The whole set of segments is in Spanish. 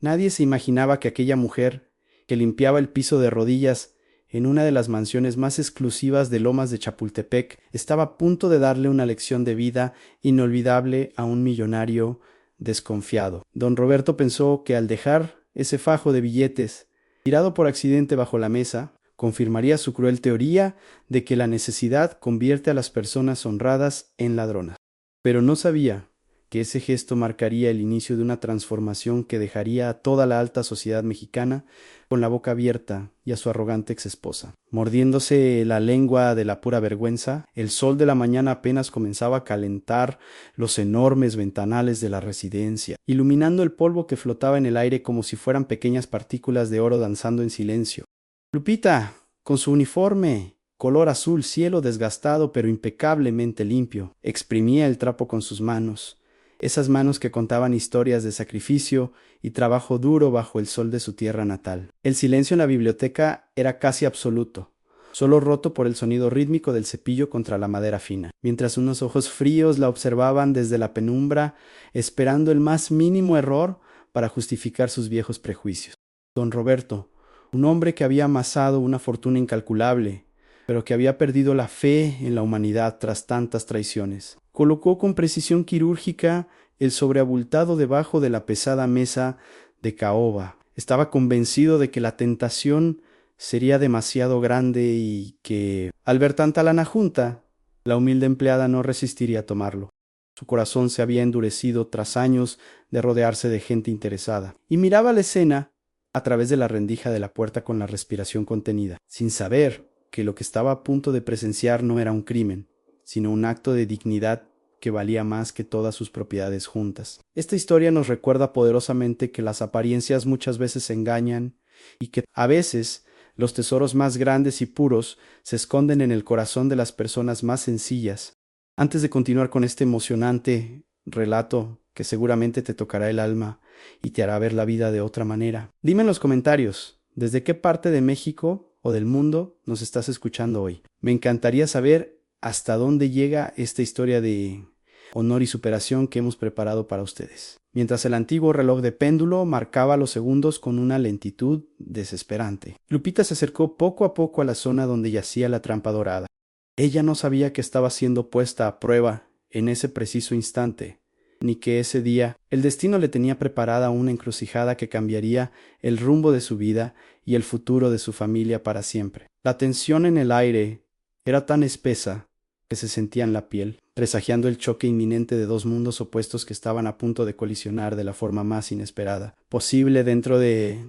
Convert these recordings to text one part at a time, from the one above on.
Nadie se imaginaba que aquella mujer, que limpiaba el piso de rodillas en una de las mansiones más exclusivas de Lomas de Chapultepec, estaba a punto de darle una lección de vida inolvidable a un millonario desconfiado. Don Roberto pensó que al dejar ese fajo de billetes tirado por accidente bajo la mesa, confirmaría su cruel teoría de que la necesidad convierte a las personas honradas en ladronas. Pero no sabía que ese gesto marcaría el inicio de una transformación que dejaría a toda la alta sociedad mexicana con la boca abierta y a su arrogante exesposa. Mordiéndose la lengua de la pura vergüenza, el sol de la mañana apenas comenzaba a calentar los enormes ventanales de la residencia, iluminando el polvo que flotaba en el aire como si fueran pequeñas partículas de oro danzando en silencio. Lupita, con su uniforme color azul cielo desgastado pero impecablemente limpio, exprimía el trapo con sus manos, esas manos que contaban historias de sacrificio y trabajo duro bajo el sol de su tierra natal. El silencio en la biblioteca era casi absoluto, solo roto por el sonido rítmico del cepillo contra la madera fina, mientras unos ojos fríos la observaban desde la penumbra, esperando el más mínimo error para justificar sus viejos prejuicios. Don Roberto, un hombre que había amasado una fortuna incalculable, pero que había perdido la fe en la humanidad tras tantas traiciones, colocó con precisión quirúrgica el sobreabultado debajo de la pesada mesa de caoba. Estaba convencido de que la tentación sería demasiado grande y que, al ver tanta lana junta, la humilde empleada no resistiría a tomarlo. Su corazón se había endurecido tras años de rodearse de gente interesada, y miraba la escena a través de la rendija de la puerta con la respiración contenida, sin saber que lo que estaba a punto de presenciar no era un crimen, sino un acto de dignidad que valía más que todas sus propiedades juntas. Esta historia nos recuerda poderosamente que las apariencias muchas veces engañan y que a veces los tesoros más grandes y puros se esconden en el corazón de las personas más sencillas. Antes de continuar con este emocionante relato que seguramente te tocará el alma y te hará ver la vida de otra manera, dime en los comentarios desde qué parte de México o del mundo nos estás escuchando hoy. Me encantaría saber hasta dónde llega esta historia de honor y superación que hemos preparado para ustedes. Mientras el antiguo reloj de péndulo marcaba los segundos con una lentitud desesperante, Lupita se acercó poco a poco a la zona donde yacía la trampa dorada. Ella no sabía que estaba siendo puesta a prueba en ese preciso instante, ni que ese día el destino le tenía preparada una encrucijada que cambiaría el rumbo de su vida y el futuro de su familia para siempre. La tensión en el aire era tan espesa que se sentía en la piel, presagiando el choque inminente de dos mundos opuestos que estaban a punto de colisionar de la forma más inesperada posible dentro de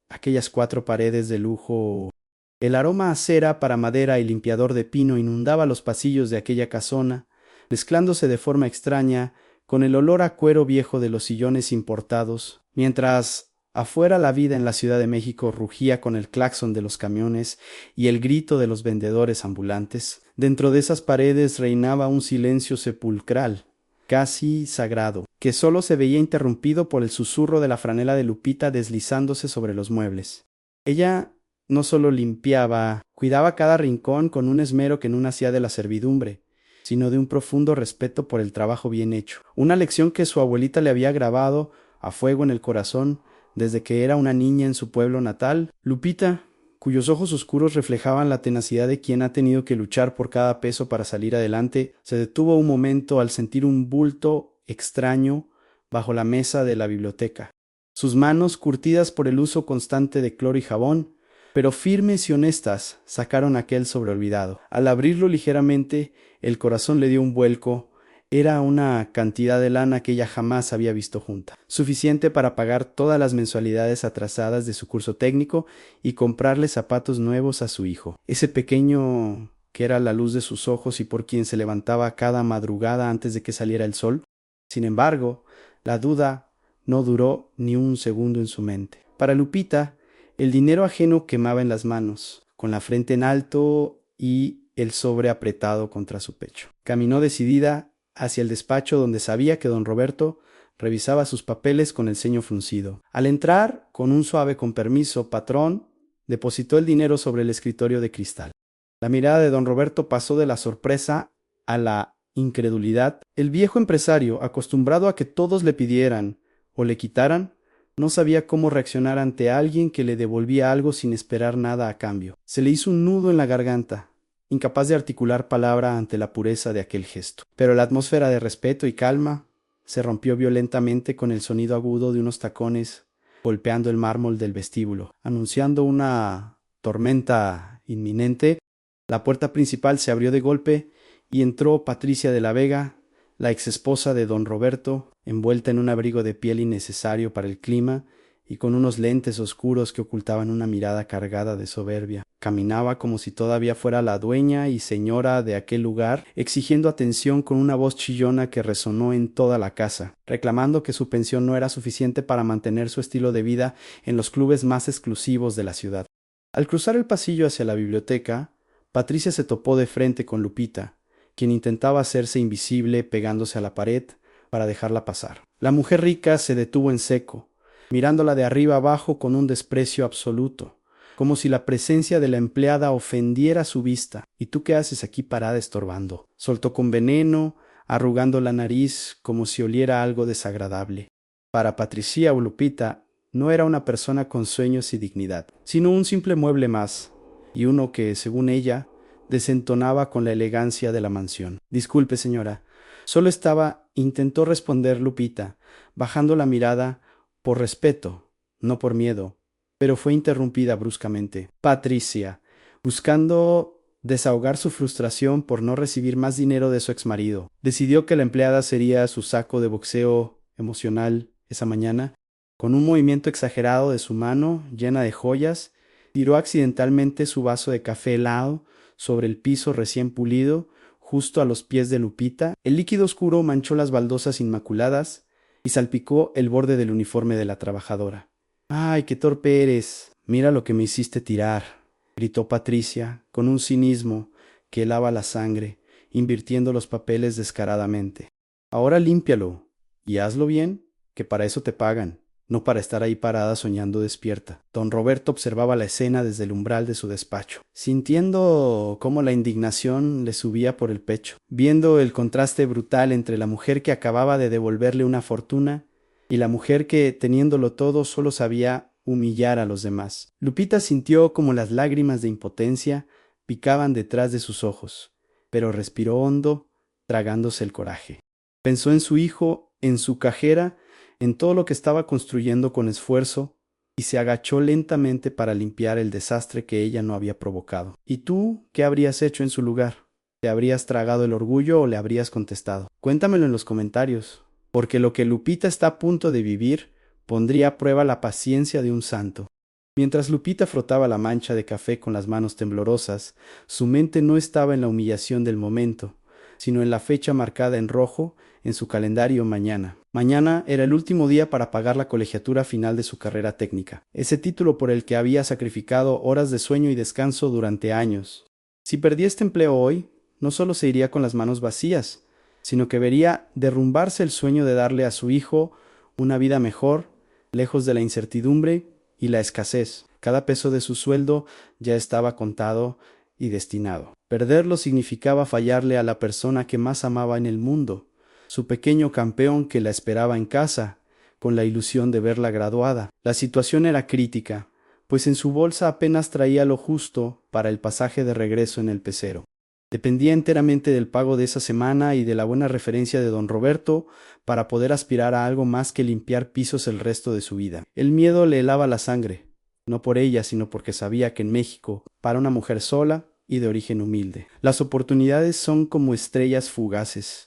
aquellas 4 paredes de lujo. El aroma a cera para madera y limpiador de pino inundaba los pasillos de aquella casona, mezclándose de forma extraña con el olor a cuero viejo de los sillones importados, mientras afuera la vida en la Ciudad de México rugía con el claxon de los camiones y el grito de los vendedores ambulantes. Dentro de esas paredes reinaba un silencio sepulcral, casi sagrado, que solo se veía interrumpido por el susurro de la franela de Lupita deslizándose sobre los muebles. Ella no solo limpiaba, cuidaba cada rincón con un esmero que no nacía de la servidumbre, sino de un profundo respeto por el trabajo bien hecho. Una lección que su abuelita le había grabado a fuego en el corazón desde que era una niña en su pueblo natal. Lupita, cuyos ojos oscuros reflejaban la tenacidad de quien ha tenido que luchar por cada peso para salir adelante, se detuvo un momento al sentir un bulto extraño bajo la mesa de la biblioteca. Sus manos, curtidas por el uso constante de cloro y jabón, pero firmes y honestas, sacaron aquel sobreolvidado. Al abrirlo ligeramente, el corazón le dio un vuelco. Era una cantidad de lana que ella jamás había visto junta, suficiente para pagar todas las mensualidades atrasadas de su curso técnico y comprarle zapatos nuevos a su hijo. Ese pequeño que era la luz de sus ojos y por quien se levantaba cada madrugada antes de que saliera el sol. Sin embargo, la duda no duró ni un segundo en su mente. Para Lupita, el dinero ajeno quemaba en las manos, con la frente en alto y el sobre apretado contra su pecho. Caminó decidida hacia el despacho donde sabía que don Roberto revisaba sus papeles con el ceño fruncido. Al entrar, con un suave con permiso, patrón, depositó el dinero sobre el escritorio de cristal. La mirada de don Roberto pasó de la sorpresa a la incredulidad. El viejo empresario, acostumbrado a que todos le pidieran o le quitaran, No sabía cómo reaccionar ante alguien que le devolvía algo sin esperar nada a cambio. Se le hizo un nudo en la garganta, incapaz de articular palabra ante la pureza de aquel gesto. Pero la atmósfera de respeto y calma se rompió violentamente con el sonido agudo de unos tacones golpeando el mármol del vestíbulo, anunciando una tormenta inminente. La puerta principal se abrió de golpe y entró Patricia de la Vega, la exesposa de don Roberto, envuelta en un abrigo de piel innecesario para el clima y con unos lentes oscuros que ocultaban una mirada cargada de soberbia. Caminaba como si todavía fuera la dueña y señora de aquel lugar, exigiendo atención con una voz chillona que resonó en toda la casa, reclamando que su pensión no era suficiente para mantener su estilo de vida en los clubes más exclusivos de la ciudad. Al cruzar el pasillo hacia la biblioteca, Patricia se topó de frente con Lupita, quien intentaba hacerse invisible pegándose a la pared para dejarla pasar. La mujer rica se detuvo en seco, mirándola de arriba abajo con un desprecio absoluto, como si la presencia de la empleada ofendiera su vista. «¿Y tú qué haces aquí parada estorbando?», soltó con veneno, arrugando la nariz como si oliera algo desagradable. Para Patricia o Lupita no era una persona con sueños y dignidad, sino un simple mueble más, y uno que, según ella, desentonaba con la elegancia de la mansión. «Disculpe, señora». Solo intentó responder Lupita, bajando la mirada por respeto, no por miedo, pero fue interrumpida bruscamente. Patricia, buscando desahogar su frustración por no recibir más dinero de su exmarido, decidió que la empleada sería su saco de boxeo emocional esa mañana. Con un movimiento exagerado de su mano, llena de joyas, tiró accidentalmente su vaso de café helado sobre el piso recién pulido, justo a los pies de Lupita. El líquido oscuro manchó las baldosas inmaculadas y salpicó el borde del uniforme de la trabajadora. «¡Ay, qué torpe eres! Mira lo que me hiciste tirar», gritó Patricia, con un cinismo que helaba la sangre, invirtiendo los papeles descaradamente. «Ahora límpialo, y hazlo bien, que para eso te pagan, no para estar ahí parada soñando despierta». Don Roberto observaba la escena desde el umbral de su despacho, sintiendo cómo la indignación le subía por el pecho, viendo el contraste brutal entre la mujer que acababa de devolverle una fortuna y la mujer que, teniéndolo todo, solo sabía humillar a los demás. Lupita sintió como las lágrimas de impotencia picaban detrás de sus ojos, pero respiró hondo, tragándose el coraje. Pensó en su hijo, en su cajera, en todo lo que estaba construyendo con esfuerzo, y se agachó lentamente para limpiar el desastre que ella no había provocado. «¿Y tú qué habrías hecho en su lugar? ¿Te habrías tragado el orgullo o le habrías contestado? Cuéntamelo en los comentarios, porque lo que Lupita está a punto de vivir pondría a prueba la paciencia de un santo». Mientras Lupita frotaba la mancha de café con las manos temblorosas, su mente no estaba en la humillación del momento, sino en la fecha marcada en rojo en su calendario mañana. Mañana era el último día para pagar la colegiatura final de su carrera técnica, ese título por el que había sacrificado horas de sueño y descanso durante años. Si perdía este empleo hoy, no solo se iría con las manos vacías, sino que vería derrumbarse el sueño de darle a su hijo una vida mejor, lejos de la incertidumbre y la escasez. Cada peso de su sueldo ya estaba contado y destinado. Perderlo significaba fallarle a la persona que más amaba en el mundo, su pequeño campeón que la esperaba en casa, con la ilusión de verla graduada. La situación era crítica, pues en su bolsa apenas traía lo justo para el pasaje de regreso en el pecero. Dependía enteramente del pago de esa semana y de la buena referencia de don Roberto para poder aspirar a algo más que limpiar pisos el resto de su vida. El miedo le helaba la sangre, no por ella, sino porque sabía que en México, para una mujer sola y de origen humilde, las oportunidades son como estrellas fugaces.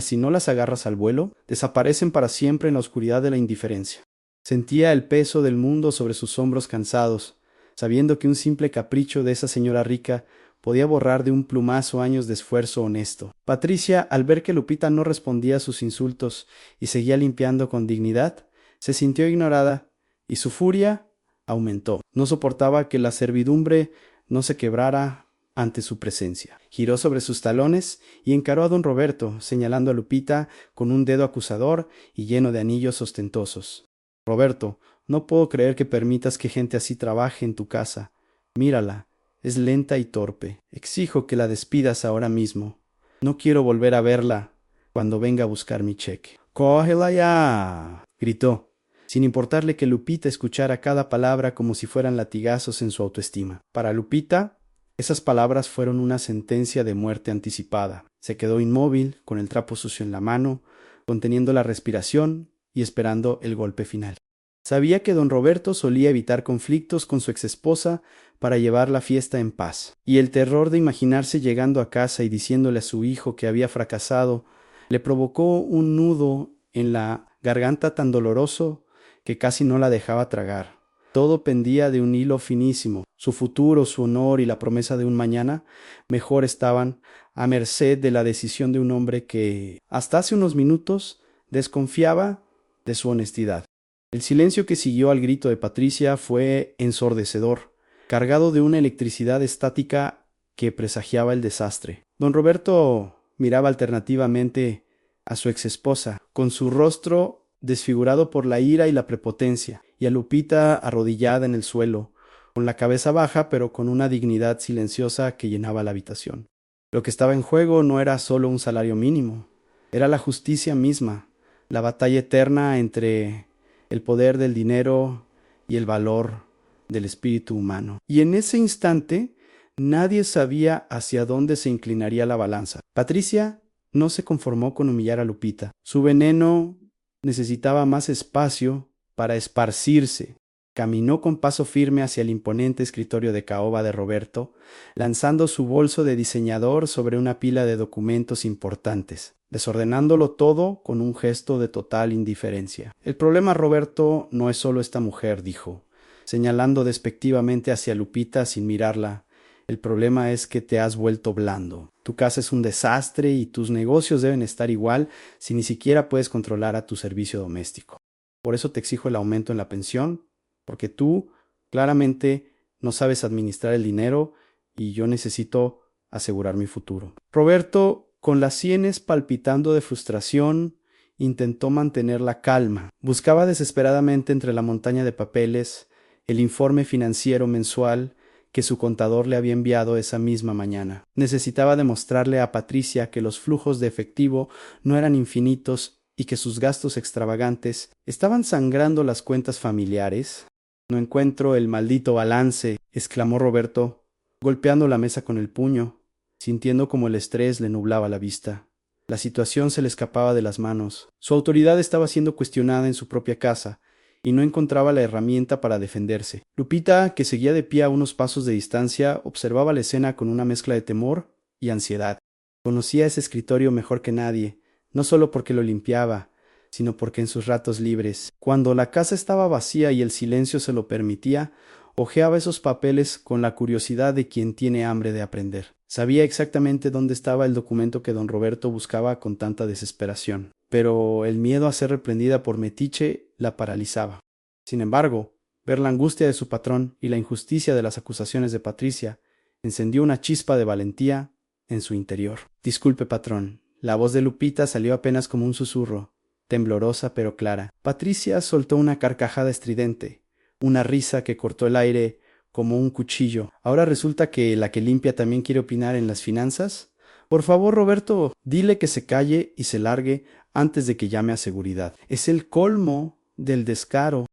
Si no las agarras al vuelo, desaparecen para siempre en la oscuridad de la indiferencia. Sentía el peso del mundo sobre sus hombros cansados, sabiendo que un simple capricho de esa señora rica podía borrar de un plumazo años de esfuerzo honesto. Patricia, al ver que Lupita no respondía a sus insultos y seguía limpiando con dignidad, se sintió ignorada y su furia aumentó. No soportaba que la servidumbre no se quebrara ante su presencia. Giró sobre sus talones y encaró a don Roberto, señalando a Lupita con un dedo acusador y lleno de anillos ostentosos. «Roberto, no puedo creer que permitas que gente así trabaje en tu casa. Mírala. Es lenta y torpe. Exijo que la despidas ahora mismo. No quiero volver a verla cuando venga a buscar mi cheque». «¡Cógela ya!», gritó, sin importarle que Lupita escuchara cada palabra como si fueran latigazos en su autoestima. Para Lupita, esas palabras fueron una sentencia de muerte anticipada. Se quedó inmóvil, con el trapo sucio en la mano, conteniendo la respiración y esperando el golpe final. Sabía que don Roberto solía evitar conflictos con su exesposa para llevar la fiesta en paz, y el terror de imaginarse llegando a casa y diciéndole a su hijo que había fracasado le provocó un nudo en la garganta tan doloroso que casi no la dejaba tragar. Todo pendía de un hilo finísimo. Su futuro, su honor y la promesa de un mañana mejor estaban a merced de la decisión de un hombre que, hasta hace unos minutos, desconfiaba de su honestidad. El silencio que siguió al grito de Patricia fue ensordecedor, cargado de una electricidad estática que presagiaba el desastre. Don Roberto miraba alternativamente a su exesposa, con su rostro desfigurado por la ira y la prepotencia, y a Lupita arrodillada en el suelo, con la cabeza baja pero con una dignidad silenciosa que llenaba la habitación. Lo que estaba en juego no era solo un salario mínimo, era la justicia misma, la batalla eterna entre el poder del dinero y el valor del espíritu humano. Y en ese instante nadie sabía hacia dónde se inclinaría la balanza. Patricia no se conformó con humillar a Lupita. Su veneno necesitaba más espacio para esparcirse. Caminó con paso firme hacia el imponente escritorio de caoba de Roberto, lanzando su bolso de diseñador sobre una pila de documentos importantes, desordenándolo todo con un gesto de total indiferencia. El problema, Roberto, no es solo esta mujer, dijo, señalando despectivamente hacia Lupita sin mirarla. El problema es que te has vuelto blando. Tu casa es un desastre y tus negocios deben estar igual si ni siquiera puedes controlar a tu servicio doméstico. Por eso te exijo el aumento en la pensión, porque tú claramente no sabes administrar el dinero y yo necesito asegurar mi futuro. Roberto, con las sienes palpitando de frustración, intentó mantener la calma. Buscaba desesperadamente entre la montaña de papeles el informe financiero mensual que su contador le había enviado esa misma mañana. Necesitaba demostrarle a Patricia que los flujos de efectivo no eran infinitos y que sus gastos extravagantes estaban sangrando las cuentas familiares. No encuentro el maldito balance, exclamó Roberto, golpeando la mesa con el puño, sintiendo como el estrés le nublaba la vista. La situación se le escapaba de las manos. Su autoridad estaba siendo cuestionada en su propia casa, y no encontraba la herramienta para defenderse. Lupita, que seguía de pie a unos pasos de distancia, observaba la escena con una mezcla de temor y ansiedad. Conocía ese escritorio mejor que nadie, no solo porque lo limpiaba, sino porque en sus ratos libres, cuando la casa estaba vacía y el silencio se lo permitía, hojeaba esos papeles con la curiosidad de quien tiene hambre de aprender. Sabía exactamente dónde estaba el documento que don Roberto buscaba con tanta desesperación, pero el miedo a ser reprendida por Metiche la paralizaba. Sin embargo, ver la angustia de su patrón y la injusticia de las acusaciones de Patricia encendió una chispa de valentía en su interior. «Disculpe, patrón». La voz de Lupita salió apenas como un susurro, temblorosa pero clara. Patricia soltó una carcajada estridente, una risa que cortó el aire como un cuchillo. ¿Ahora resulta que la que limpia también quiere opinar en las finanzas? Por favor, Roberto, dile que se calle y se largue antes de que llame a seguridad. Es el colmo del descaro.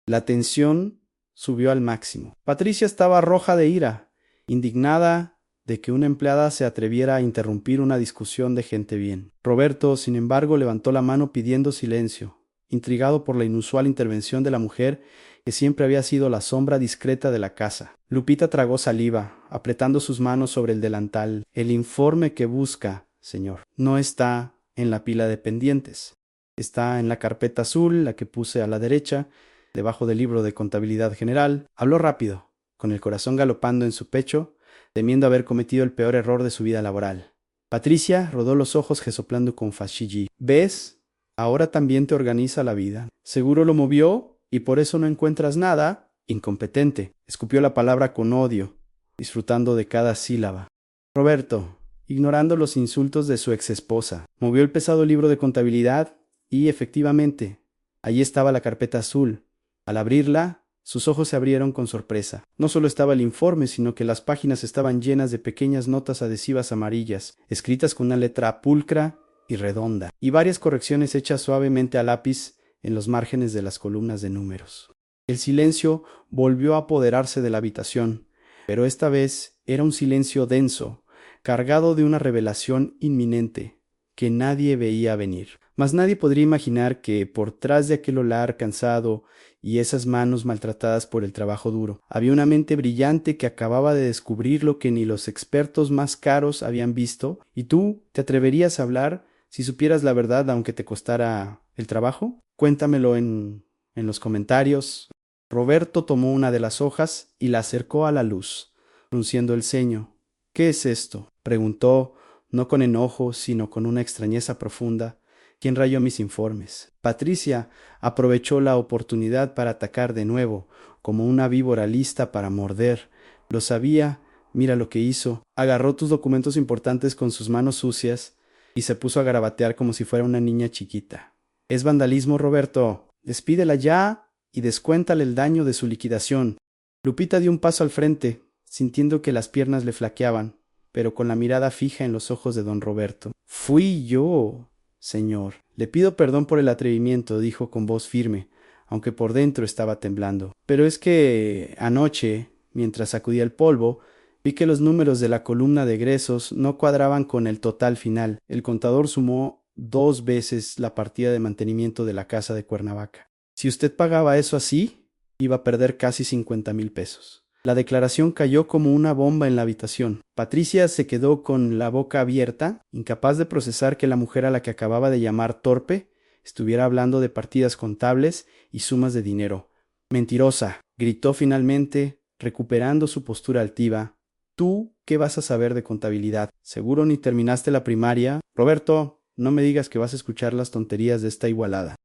La tensión subió al máximo. Patricia estaba roja de ira, indignada de que una empleada se atreviera a interrumpir una discusión de gente bien. Roberto, sin embargo, levantó la mano pidiendo silencio, intrigado por la inusual intervención de la mujer que siempre había sido la sombra discreta de la casa. Lupita tragó saliva, apretando sus manos sobre el delantal. «El informe que busca, señor, no está en la pila de pendientes. Está en la carpeta azul, la que puse a la derecha, debajo del libro de contabilidad general». Habló rápido, con el corazón galopando en su pecho, temiendo haber cometido el peor error de su vida laboral. Patricia rodó los ojos resoplando con fastidio. «¿Ves? Ahora también te organiza la vida. Seguro lo movió y por eso no encuentras nada. Incompetente». Escupió la palabra con odio, disfrutando de cada sílaba. Roberto, ignorando los insultos de su exesposa, movió el pesado libro de contabilidad y, efectivamente, allí estaba la carpeta azul. Al abrirla, sus ojos se abrieron con sorpresa. No solo estaba el informe, sino que las páginas estaban llenas de pequeñas notas adhesivas amarillas, escritas con una letra pulcra y redonda, y varias correcciones hechas suavemente a lápiz en los márgenes de las columnas de números. El silencio volvió a apoderarse de la habitación, pero esta vez era un silencio denso, cargado de una revelación inminente que nadie veía venir. Mas nadie podría imaginar que, por tras de aquel olar cansado y esas manos maltratadas por el trabajo duro, había una mente brillante que acababa de descubrir lo que ni los expertos más caros habían visto. ¿Y tú te atreverías a hablar si supieras la verdad aunque te costara el trabajo? Cuéntamelo en los comentarios. Roberto tomó una de las hojas y la acercó a la luz, frunciendo el ceño. ¿Qué es esto?, preguntó, no con enojo, sino con una extrañeza profunda. ¿Quién rayó mis informes? Patricia aprovechó la oportunidad para atacar de nuevo, como una víbora lista para morder. Lo sabía, mira lo que hizo. Agarró tus documentos importantes con sus manos sucias y se puso a garabatear como si fuera una niña chiquita. Es vandalismo, Roberto. Despídela ya y descuéntale el daño de su liquidación. Lupita dio un paso al frente, sintiendo que las piernas le flaqueaban, pero con la mirada fija en los ojos de don Roberto. Fui yo, señor. Le pido perdón por el atrevimiento, dijo con voz firme, aunque por dentro estaba temblando. Pero es que anoche, mientras sacudía el polvo, vi que los números de la columna de egresos no cuadraban con el total final. El contador sumó 2 veces la partida de mantenimiento de la casa de Cuernavaca. Si usted pagaba eso así, iba a perder casi 50,000 pesos. La declaración cayó como una bomba en la habitación. Patricia se quedó con la boca abierta, incapaz de procesar que la mujer a la que acababa de llamar torpe estuviera hablando de partidas contables y sumas de dinero. Mentirosa, gritó finalmente, recuperando su postura altiva. ¿Tú qué vas a saber de contabilidad? Seguro ni terminaste la primaria. Roberto, no me digas que vas a escuchar las tonterías de esta igualada.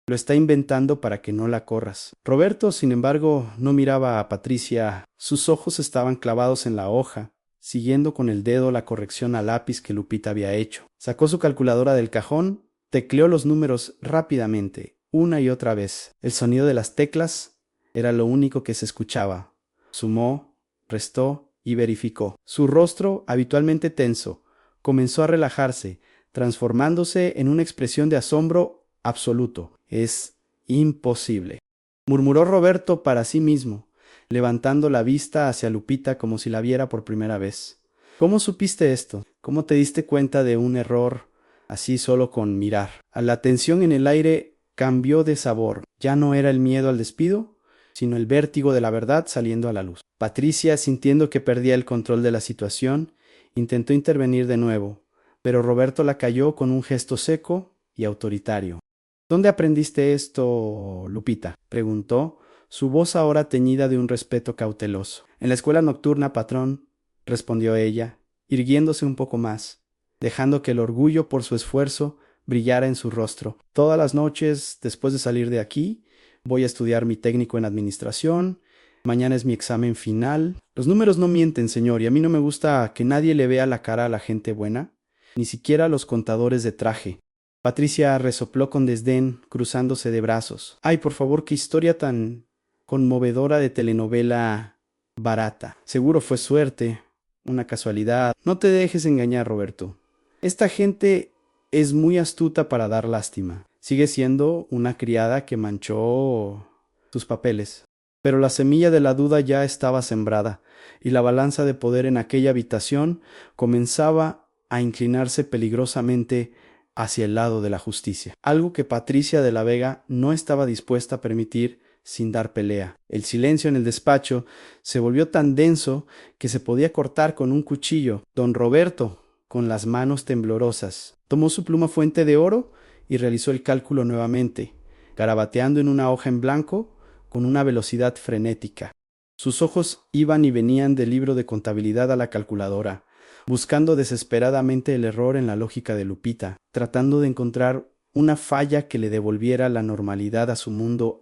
Lo está inventando para que no la corras. Roberto, sin embargo, no miraba a Patricia. Sus ojos estaban clavados en la hoja, siguiendo con el dedo la corrección a lápiz que Lupita había hecho. Sacó su calculadora del cajón, tecleó los números rápidamente, una y otra vez. El sonido de las teclas era lo único que se escuchaba. Sumó, restó y verificó. Su rostro, habitualmente tenso, comenzó a relajarse, transformándose en una expresión de asombro absoluto. Es imposible, murmuró Roberto para sí mismo, levantando la vista hacia Lupita como si la viera por primera vez. ¿Cómo supiste esto? ¿Cómo te diste cuenta de un error así solo con mirar? La tensión en el aire cambió de sabor. Ya no era el miedo al despido, sino el vértigo de la verdad saliendo a la luz. Patricia, sintiendo que perdía el control de la situación, intentó intervenir de nuevo, pero Roberto la calló con un gesto seco y autoritario. ¿Dónde aprendiste esto, Lupita?, preguntó, su voz ahora teñida de un respeto cauteloso. En la escuela nocturna, patrón, respondió ella, irguiéndose un poco más, dejando que el orgullo por su esfuerzo brillara en su rostro. Todas las noches, después de salir de aquí, voy a estudiar mi técnico en administración. Mañana es mi examen final. Los números no mienten, señor, y a mí no me gusta que nadie le vea la cara a la gente buena, ni siquiera a los contadores de traje. Patricia resopló con desdén, cruzándose de brazos. Ay, por favor, qué historia tan conmovedora de telenovela barata. Seguro fue suerte, una casualidad. No te dejes engañar, Roberto. Esta gente es muy astuta para dar lástima. Sigue siendo una criada que manchó sus papeles. Pero la semilla de la duda ya estaba sembrada, y la balanza de poder en aquella habitación comenzaba a inclinarse peligrosamente hacia el lado de la justicia, algo que Patricia de la Vega no estaba dispuesta a permitir sin dar pelea. El silencio en el despacho se volvió tan denso que se podía cortar con un cuchillo. Don Roberto, con las manos temblorosas, tomó su pluma fuente de oro y realizó el cálculo nuevamente, garabateando en una hoja en blanco con una velocidad frenética. Sus ojos iban y venían del libro de contabilidad a la calculadora, buscando desesperadamente el error en la lógica de Lupita, tratando de encontrar una falla que le devolviera la normalidad a su mundo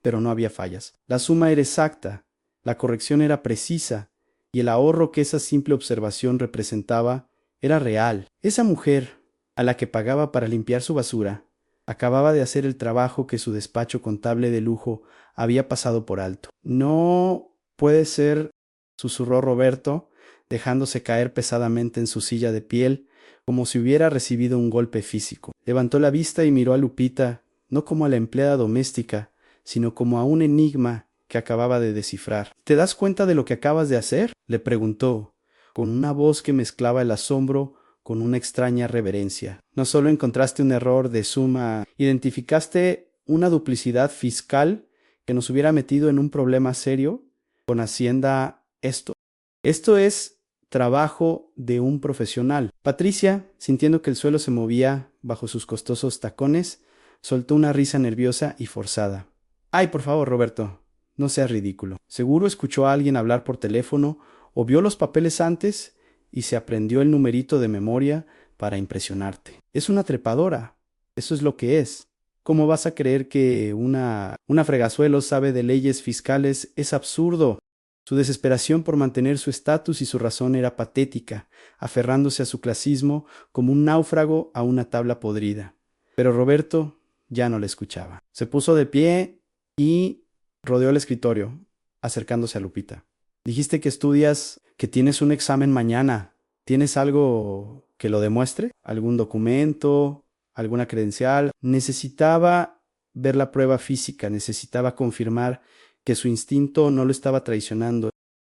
pero no había fallas. La suma era exacta, la corrección era precisa, y el ahorro que esa simple observación representaba era real. Esa mujer, a la que pagaba para limpiar su basura, acababa de hacer el trabajo que su despacho contable de lujo había pasado por alto. No puede ser, susurró Roberto, dejándose caer pesadamente en su silla de piel, como si hubiera recibido un golpe físico. Levantó la vista y miró a Lupita, no como a la empleada doméstica, sino como a un enigma que acababa de descifrar. ¿Te das cuenta de lo que acabas de hacer?, le preguntó, con una voz que mezclaba el asombro con una extraña reverencia. No solo encontraste un error de suma, identificaste una duplicidad fiscal que nos hubiera metido en un problema serio con Hacienda. Esto es trabajo de un profesional. Patricia, sintiendo que el suelo se movía bajo sus costosos tacones, soltó una risa nerviosa y forzada. Ay, por favor, Roberto, no seas ridículo. Seguro escuchó a alguien hablar por teléfono o vio los papeles antes y se aprendió el numerito de memoria para impresionarte. Es una trepadora. Eso es lo que es. ¿Cómo vas a creer que una fregazuelo sabe de leyes fiscales? Es absurdo. Su desesperación por mantener su estatus y su razón era patética, aferrándose a su clasismo como un náufrago a una tabla podrida. Pero Roberto ya no le escuchaba. Se puso de pie y rodeó el escritorio, acercándose a Lupita. Dijiste que estudias, que tienes un examen mañana. ¿Tienes algo que lo demuestre? ¿Algún documento? ¿Alguna credencial? Necesitaba ver la prueba física, necesitaba confirmar que su instinto no lo estaba traicionando.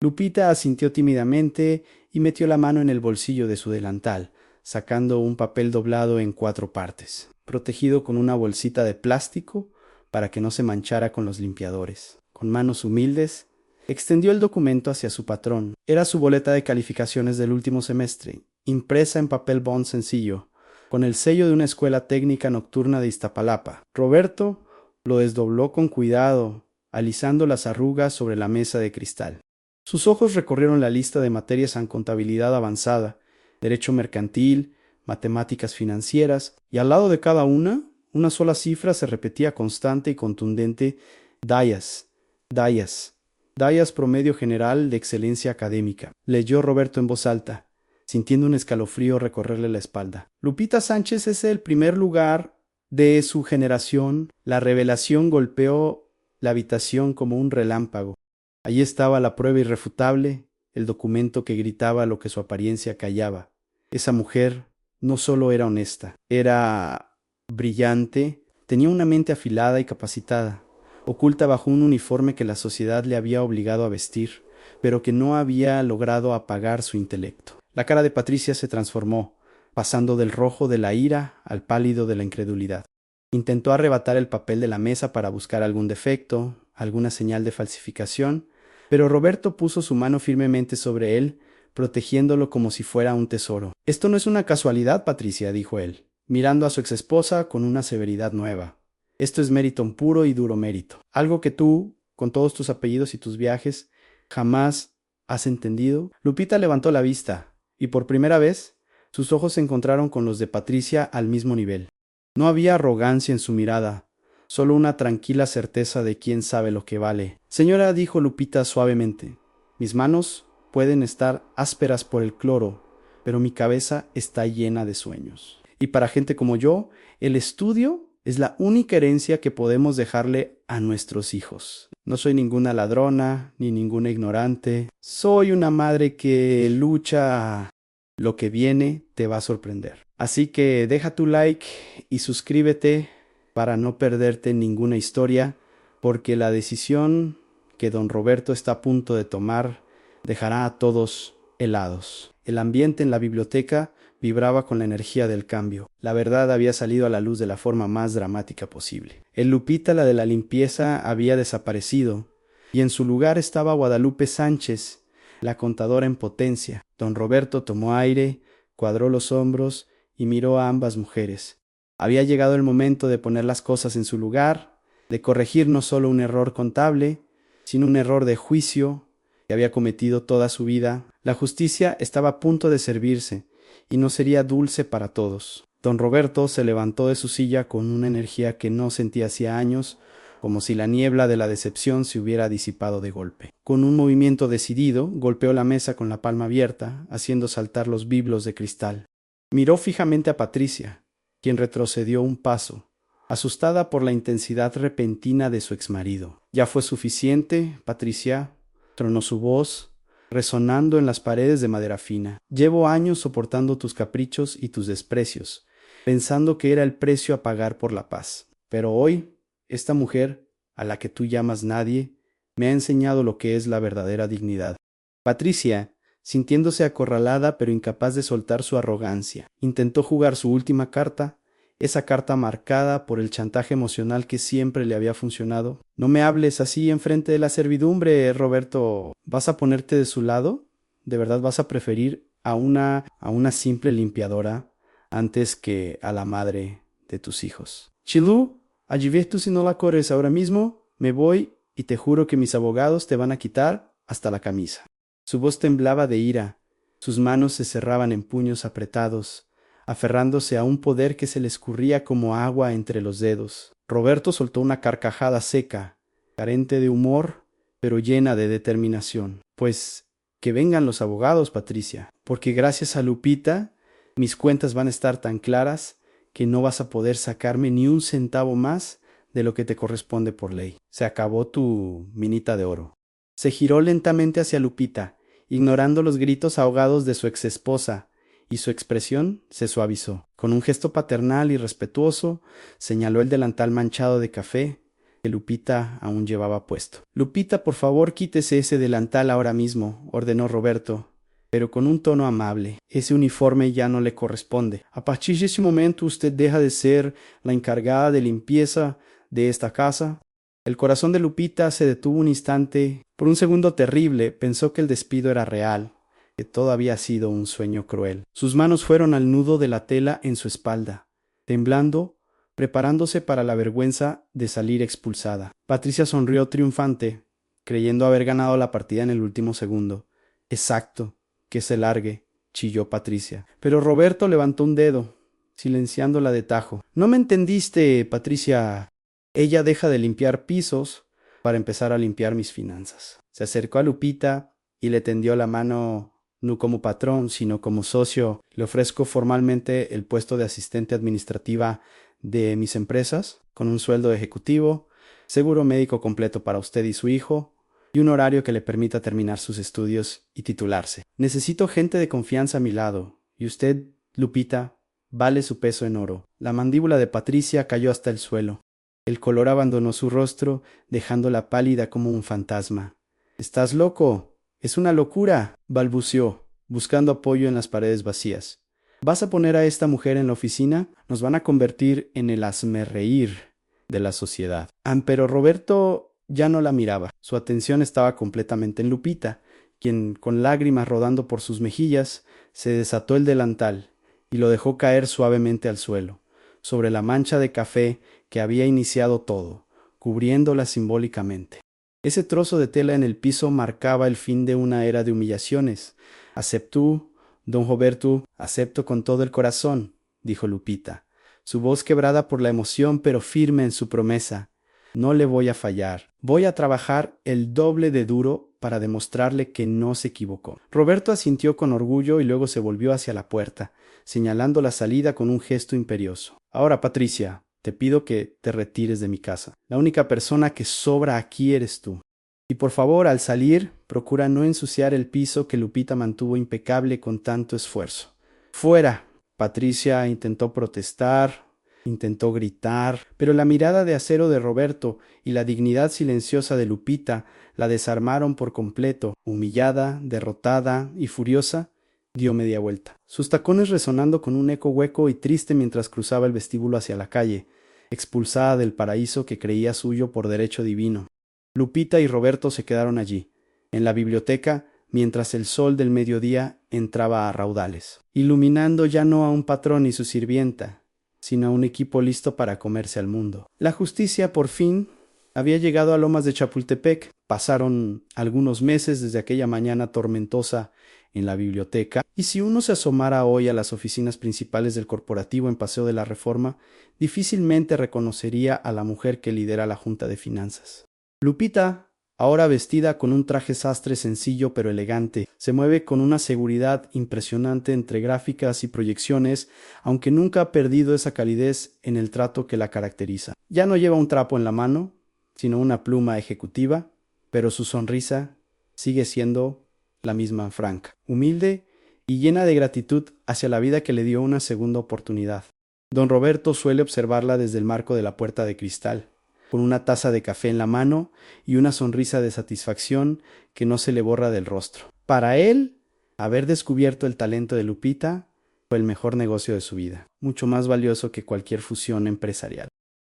Lupita asintió tímidamente y metió la mano en el bolsillo de su delantal, sacando un papel doblado en 4 partes, protegido con una bolsita de plástico para que no se manchara con los limpiadores. Con manos humildes, extendió el documento hacia su patrón. Era su boleta de calificaciones del último semestre, impresa en papel bond sencillo, con el sello de una escuela técnica nocturna de Iztapalapa. Roberto lo desdobló con cuidado, alisando las arrugas sobre la mesa de cristal. Sus ojos recorrieron la lista de materias en contabilidad avanzada, derecho mercantil, matemáticas financieras, y al lado de cada una sola cifra se repetía constante y contundente: DIAS, DIAS promedio general de excelencia académica. Leyó Roberto en voz alta, sintiendo un escalofrío recorrerle la espalda. Lupita Sánchez es el primer lugar de su generación. La revelación golpeó la habitación como un relámpago. Allí estaba la prueba irrefutable, el documento que gritaba lo que su apariencia callaba. Esa mujer no solo era honesta, era brillante, tenía una mente afilada y capacitada, oculta bajo un uniforme que la sociedad le había obligado a vestir, pero que no había logrado apagar su intelecto. La cara de Patricia se transformó, pasando del rojo de la ira al pálido de la incredulidad. Intentó arrebatar el papel de la mesa para buscar algún defecto, alguna señal de falsificación, pero Roberto puso su mano firmemente sobre él, protegiéndolo como si fuera un tesoro. Esto no es una casualidad, Patricia, dijo él, mirando a su exesposa con una severidad nueva. Esto es mérito puro y duro mérito. Algo que tú, con todos tus apellidos y tus viajes, jamás has entendido. Lupita levantó la vista, y por primera vez, sus ojos se encontraron con los de Patricia al mismo nivel. No había arrogancia en su mirada, solo una tranquila certeza de quién sabe lo que vale. Señora, dijo Lupita suavemente, mis manos pueden estar ásperas por el cloro, pero mi cabeza está llena de sueños. Y para gente como yo, el estudio es la única herencia que podemos dejarle a nuestros hijos. No soy ninguna ladrona, ni ninguna ignorante. Soy una madre que lucha. Lo que viene te va a sorprender. Así que deja tu like y suscríbete para no perderte ninguna historia, porque la decisión que don Roberto está a punto de tomar dejará a todos helados. El ambiente en la biblioteca vibraba con la energía del cambio. La verdad había salido a la luz de la forma más dramática posible. El Lupita, la de la limpieza, había desaparecido, y en su lugar estaba Guadalupe Sánchez, la contadora en potencia. Don Roberto tomó aire, cuadró los hombros y miró a ambas mujeres. Había llegado el momento de poner las cosas en su lugar, de corregir no solo un error contable, sino un error de juicio que había cometido toda su vida. La justicia estaba a punto de servirse, y no sería dulce para todos. Don Roberto se levantó de su silla con una energía que no sentía hacía años, como si la niebla de la decepción se hubiera disipado de golpe. Con un movimiento decidido, golpeó la mesa con la palma abierta, haciendo saltar los biblos de cristal. Miró fijamente a Patricia, quien retrocedió un paso, asustada por la intensidad repentina de su exmarido. Ya fue suficiente, Patricia, tronó su voz, resonando en las paredes de madera fina. Llevo años soportando tus caprichos y tus desprecios, pensando que era el precio a pagar por la paz. Pero hoy, esta mujer, a la que tú llamas nadie, me ha enseñado lo que es la verdadera dignidad. Patricia, sintiéndose acorralada pero incapaz de soltar su arrogancia, intentó jugar su última carta, esa carta marcada por el chantaje emocional que siempre le había funcionado. No me hables así enfrente de la servidumbre, Roberto. ¿Vas a ponerte de su lado? ¿De verdad vas a preferir a una simple limpiadora antes que a la madre de tus hijos? Chilú, allí ves tú si no la corres ahora mismo, me voy y te juro que mis abogados te van a quitar hasta la camisa. Su voz temblaba de ira, sus manos se cerraban en puños apretados, aferrándose a un poder que se le escurría como agua entre los dedos. Roberto soltó una carcajada seca, carente de humor, pero llena de determinación. Pues que vengan los abogados, Patricia, porque gracias a Lupita mis cuentas van a estar tan claras que no vas a poder sacarme ni un centavo más de lo que te corresponde por ley. Se acabó tu minita de oro. Se giró lentamente hacia Lupita, ignorando los gritos ahogados de su exesposa, y su expresión se suavizó. Con un gesto paternal y respetuoso, señaló el delantal manchado de café que Lupita aún llevaba puesto. Lupita, por favor, quítese ese delantal ahora mismo, ordenó Roberto, pero con un tono amable. Ese uniforme ya no le corresponde. A partir de ese momento usted deja de ser la encargada de limpieza de esta casa. El corazón de Lupita se detuvo un instante. Por un segundo terrible pensó que el despido era real, que todo había sido un sueño cruel. Sus manos fueron al nudo de la tela en su espalda, temblando, preparándose para la vergüenza de salir expulsada. Patricia sonrió triunfante, creyendo haber ganado la partida en el último segundo. Exacto, que se largue, chilló Patricia. Pero Roberto levantó un dedo, silenciándola de tajo. No me entendiste, Patricia. Ella deja de limpiar pisos para empezar a limpiar mis finanzas. Se acercó a Lupita y le tendió la mano. No como patrón, sino como socio, le ofrezco formalmente el puesto de asistente administrativa de mis empresas, con un sueldo ejecutivo, seguro médico completo para usted y su hijo, y un horario que le permita terminar sus estudios y titularse. Necesito gente de confianza a mi lado, y usted, Lupita, vale su peso en oro. La mandíbula de Patricia cayó hasta el suelo. El color abandonó su rostro, dejándola pálida como un fantasma. ¿Estás loco? Es una locura, balbuceó, buscando apoyo en las paredes vacías. ¿Vas a poner a esta mujer en la oficina? Nos van a convertir en el hazmerreír de la sociedad. Pero Roberto ya no la miraba. Su atención estaba completamente en Lupita, quien, con lágrimas rodando por sus mejillas, se desató el delantal y lo dejó caer suavemente al suelo, sobre la mancha de café que había iniciado todo, cubriéndola simbólicamente. Ese trozo de tela en el piso marcaba el fin de una era de humillaciones. Aceptó, don Roberto, acepto con todo el corazón, dijo Lupita, su voz quebrada por la emoción pero firme en su promesa. No le voy a fallar. Voy a trabajar el doble de duro para demostrarle que no se equivocó. Roberto asintió con orgullo y luego se volvió hacia la puerta, señalando la salida con un gesto imperioso. Ahora, Patricia, te pido que te retires de mi casa. La única persona que sobra aquí eres tú. Y por favor, al salir, procura no ensuciar el piso que Lupita mantuvo impecable con tanto esfuerzo. ¡Fuera! Patricia intentó protestar, intentó gritar, pero la mirada de acero de Roberto y la dignidad silenciosa de Lupita la desarmaron por completo. Humillada, derrotada y furiosa, dio media vuelta, sus tacones resonando con un eco hueco y triste mientras cruzaba el vestíbulo hacia la calle, expulsada del paraíso que creía suyo por derecho divino. Lupita y Roberto se quedaron allí, en la biblioteca, mientras el sol del mediodía entraba a raudales, iluminando ya no a un patrón y su sirvienta, sino a un equipo listo para comerse al mundo. La justicia, por fin, había llegado a Lomas de Chapultepec. Pasaron algunos meses desde aquella mañana tormentosa en la biblioteca, y si uno se asomara hoy a las oficinas principales del corporativo en Paseo de la Reforma, difícilmente reconocería a la mujer que lidera la Junta de Finanzas. Lupita, ahora vestida con un traje sastre sencillo pero elegante, se mueve con una seguridad impresionante entre gráficas y proyecciones, aunque nunca ha perdido esa calidez en el trato que la caracteriza. Ya no lleva un trapo en la mano, sino una pluma ejecutiva, pero su sonrisa sigue siendo la misma franca, humilde y llena de gratitud hacia la vida que le dio una segunda oportunidad. Don Roberto suele observarla desde el marco de la puerta de cristal, con una taza de café en la mano y una sonrisa de satisfacción que no se le borra del rostro. Para él, haber descubierto el talento de Lupita fue el mejor negocio de su vida, mucho más valioso que cualquier fusión empresarial.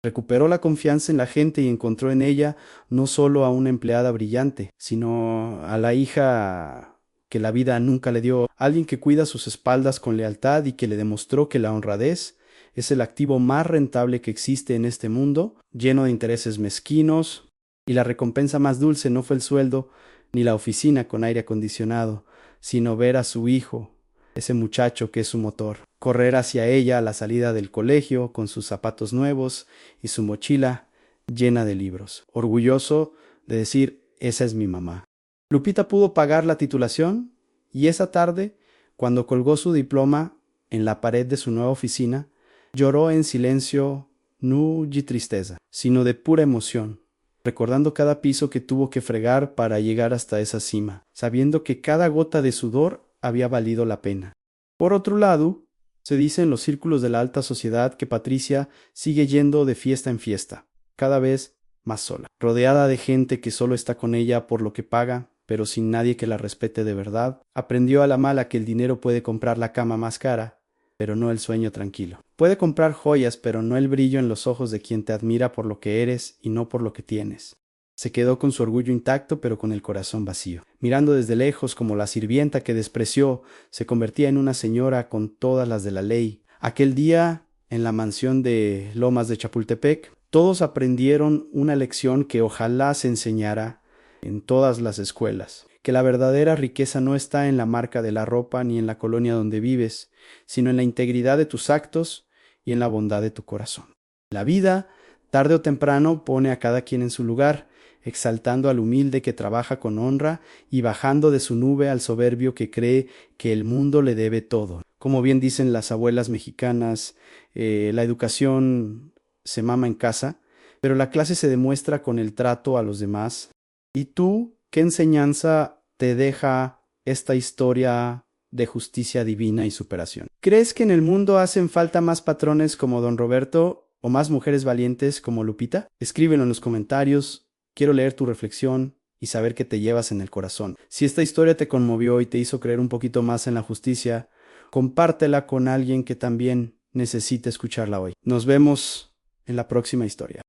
Recuperó la confianza en la gente y encontró en ella no solo a una empleada brillante, sino a la hija que la vida nunca le dio, alguien que cuida sus espaldas con lealtad y que le demostró que la honradez es el activo más rentable que existe en este mundo, lleno de intereses mezquinos, y la recompensa más dulce no fue el sueldo ni la oficina con aire acondicionado, sino ver a su hijo, ese muchacho que es su motor, correr hacia ella a la salida del colegio con sus zapatos nuevos y su mochila llena de libros, orgulloso de decir, esa es mi mamá. Lupita pudo pagar la titulación y esa tarde, cuando colgó su diploma en la pared de su nueva oficina, lloró en silencio, no de tristeza, sino de pura emoción, recordando cada piso que tuvo que fregar para llegar hasta esa cima, sabiendo que cada gota de sudor había valido la pena. Por otro lado, se dice en los círculos de la alta sociedad que Patricia sigue yendo de fiesta en fiesta, cada vez más sola, rodeada de gente que solo está con ella por lo que paga, pero sin nadie que la respete de verdad. Aprendió a la mala que el dinero puede comprar la cama más cara, pero no el sueño tranquilo. Puede comprar joyas, pero no el brillo en los ojos de quien te admira por lo que eres y no por lo que tienes. Se quedó con su orgullo intacto, pero con el corazón vacío. Mirando desde lejos como la sirvienta que despreció, se convertía en una señora con todas las de la ley. Aquel día, en la mansión de Lomas de Chapultepec, todos aprendieron una lección que ojalá se enseñara en todas las escuelas, que la verdadera riqueza no está en la marca de la ropa ni en la colonia donde vives, sino en la integridad de tus actos y en la bondad de tu corazón. La vida, tarde o temprano, pone a cada quien en su lugar, exaltando al humilde que trabaja con honra y bajando de su nube al soberbio que cree que el mundo le debe todo. Como bien dicen las abuelas mexicanas, la educación se mama en casa, pero la clase se demuestra con el trato a los demás. ¿Y tú qué enseñanza te deja esta historia de justicia divina y superación? ¿Crees que en el mundo hacen falta más patrones como Don Roberto o más mujeres valientes como Lupita? Escríbelo en los comentarios. Quiero leer tu reflexión y saber qué te llevas en el corazón. Si esta historia te conmovió y te hizo creer un poquito más en la justicia, compártela con alguien que también necesite escucharla hoy. Nos vemos en la próxima historia.